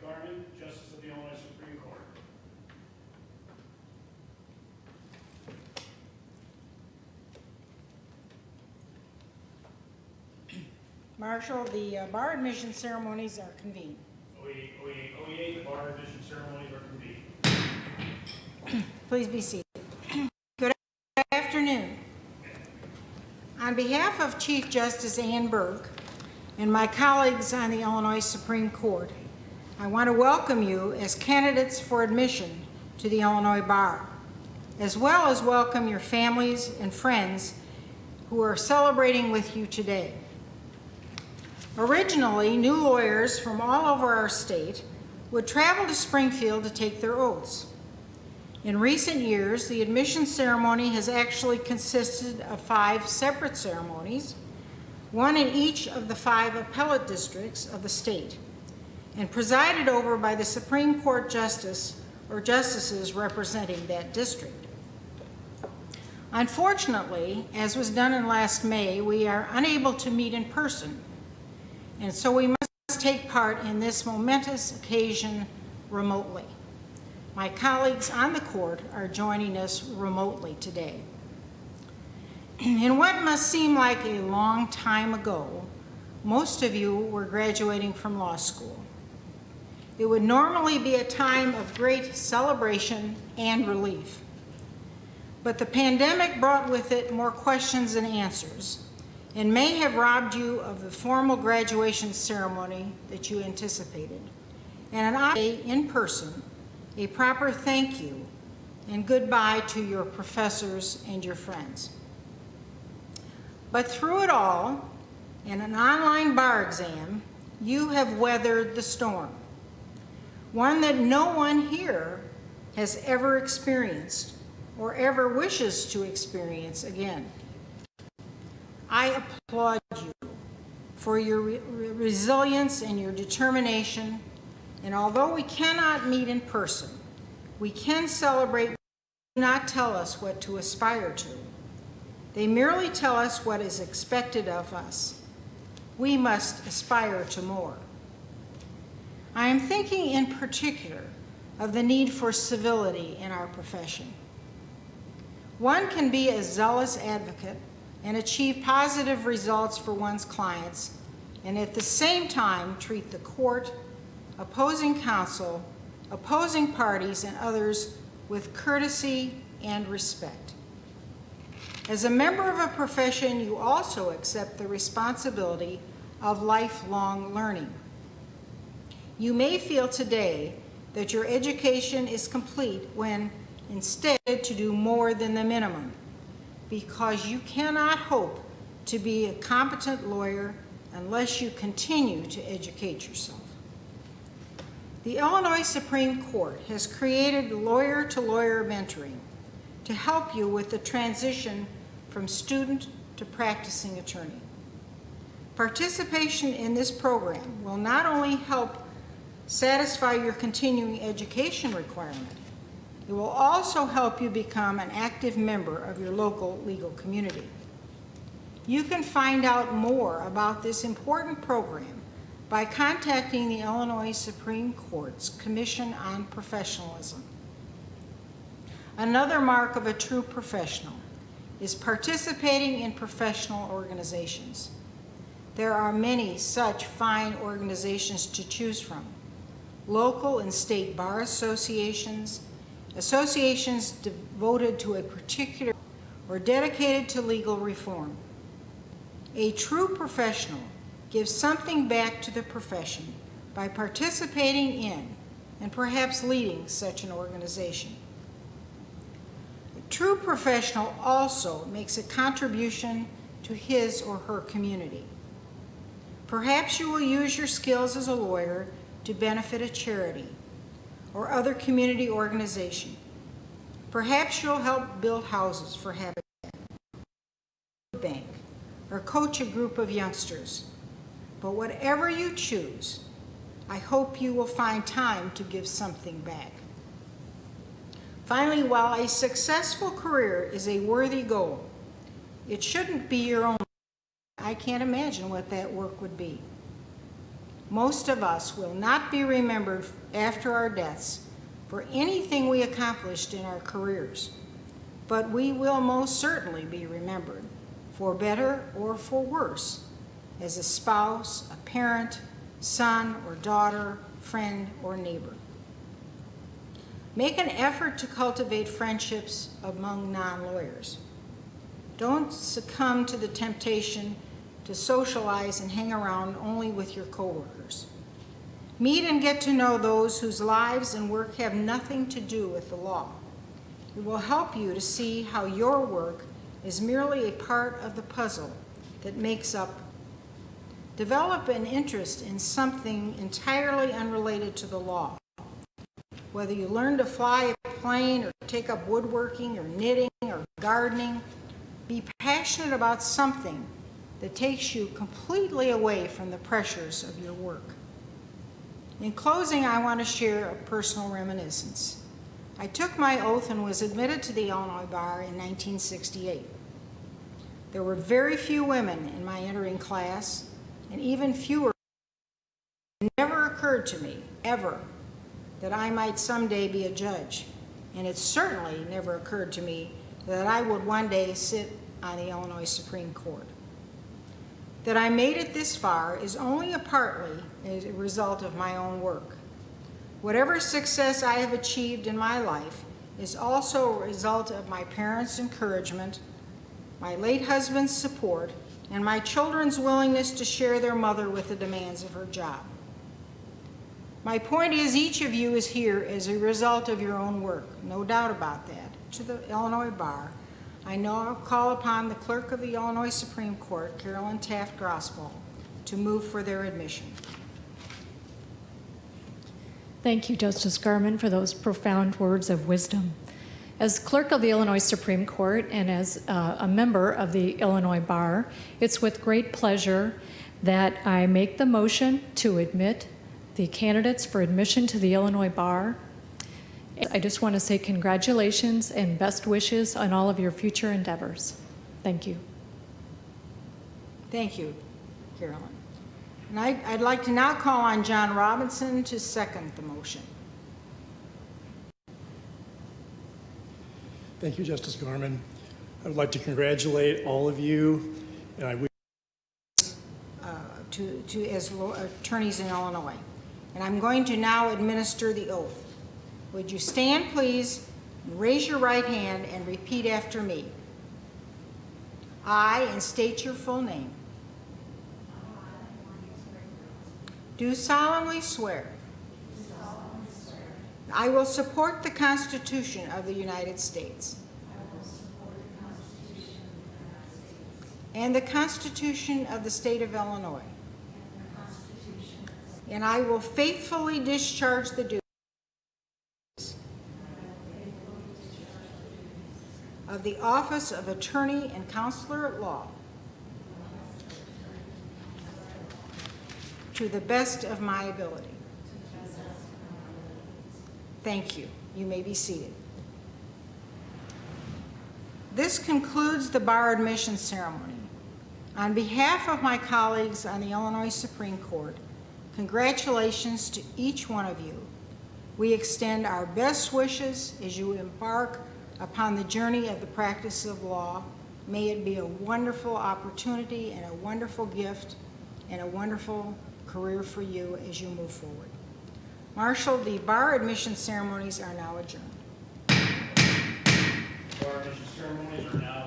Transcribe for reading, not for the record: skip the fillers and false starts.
Garman, Justice of the Illinois Supreme Court. Marshal, the bar admission ceremonies are convened. OEA, the bar admission ceremonies are convened. Please be seated. Good afternoon. On behalf of Chief Justice Ann Burke and my colleagues on the Illinois Supreme Court, I want to welcome you as candidates for admission to the Illinois Bar, as well as welcome your families and friends who are celebrating with you today. Originally, new lawyers from all over our state would travel to Springfield to take their oaths. In recent years, the admission ceremony has actually consisted of 5 separate ceremonies, one in each of the 5 appellate districts of the state, and presided over by the Supreme Court justice or justices representing that district. Unfortunately, as was done in last May, we are unable to meet in person, and so we must take part in this momentous occasion remotely. My colleagues on the court are joining us remotely today. In what must seem like a long time ago, most of you were graduating from law school. It would normally be a time of great celebration and relief. But the pandemic brought with it more questions than answers, and may have robbed you of the formal graduation ceremony that you anticipated. And I say in person, a proper thank you and goodbye to your professors and your friends. But through it all, in an online bar exam, you have weathered the storm, one that no one here has ever experienced or ever wishes to experience again. I applaud you for your resilience and your determination, and although we cannot meet in person, we can celebrate. They do not tell us what to aspire to. They merely tell us what is expected of us. We must aspire to more. I am thinking in particular of the need for civility in our profession. One can be a zealous advocate and achieve positive results for one's clients, and at the same time treat the court, opposing counsel, opposing parties, and others with courtesy and respect. As a member of a profession, you also accept the responsibility of lifelong learning. You may feel today that your education is complete when instead to do more than the minimum, because you cannot hope to be a competent lawyer unless you continue to educate yourself. The Illinois Supreme Court has created lawyer-to-lawyer mentoring to help you with the transition from student to practicing attorney. Participation in this program will not only help satisfy your continuing education requirement, it will also help you become an active member of your local legal community. You can find out more about this important program by contacting the Illinois Supreme Court's Commission on Professionalism. Another mark of a true professional is participating in professional organizations. There are many such fine organizations to choose from: local and state bar associations, associations devoted to a particular or dedicated to legal reform. A true professional gives something back to the profession by participating in and perhaps leading such an organization. A true professional also makes a contribution to his or her community. Perhaps you will use your skills as a lawyer to benefit a charity or other community organization. Perhaps you'll help build houses for Habitat, bank, or coach a group of youngsters. But whatever you choose, I hope you will find time to give something back. Finally, while a successful career is a worthy goal, it shouldn't be your own. I can't imagine what that work would be. most of us will not be remembered after our deaths for anything we accomplished in our careers, but we will most certainly be remembered, for better or for worse, as a spouse, a parent, son or daughter, friend or neighbor. Make an effort to cultivate friendships among non-lawyers. Don't succumb to the temptation to socialize and hang around only with your coworkers. Meet and get to know those whose lives and work have nothing to do with the law. It will help you to see how your work is merely a part of the puzzle that makes up. Develop an interest in something entirely unrelated to the law. Whether you learn to fly a plane or take up woodworking or knitting or gardening, be passionate about something that takes you completely away from the pressures of your work. In closing, I want to share a personal reminiscence. I took my oath and was admitted to the Illinois Bar in 1968. There were very few women in my entering class, and even fewer. It never occurred to me, ever, that I might someday be a judge, and it certainly never occurred to me that I would one day sit on the Illinois Supreme Court. That I made it this far is only partly a result of my own work. Whatever success I have achieved in my life is also a result of my parents' encouragement, my late husband's support, and my children's willingness to share their mother with the demands of her job. My point is, each of you is here as a result of your own work, no doubt about that. To the Illinois Bar, I now call upon the Clerk of the Illinois Supreme Court, Carolyn Taft Grossball, to move for their admission. Thank you, Justice Garmon, for those profound words of wisdom. As Clerk of the Illinois Supreme Court and as a member of the Illinois Bar, it's with great pleasure that I make the motion to admit the candidates for admission to the Illinois Bar. I just want to say congratulations and best wishes on all of your future endeavors. Thank you. Thank you, Carolyn. And I'd like to now call on John Robinson to second the motion. Thank you, Justice Garmon. I would like to congratulate all of you, and I wish as attorneys in Illinois. And I'm going to now administer the oath. Would you stand, please, and raise your right hand and repeat after me. I, and state your full name, do solemnly swear I will support the Constitution of the United States and the Constitution of the State of Illinois, and I will faithfully discharge the duties of the office of Attorney and Counselor at Law to the best of my ability. Thank you. You may be seated. This concludes the bar admission ceremony. On behalf of my colleagues on the Illinois Supreme Court, congratulations to each one of you. We extend our best wishes as you embark upon the journey of the practice of law. May it be a wonderful opportunity and a wonderful gift and a wonderful career for you as you move forward. Marshal, the bar admission ceremonies are now adjourned. Bar admission ceremonies are now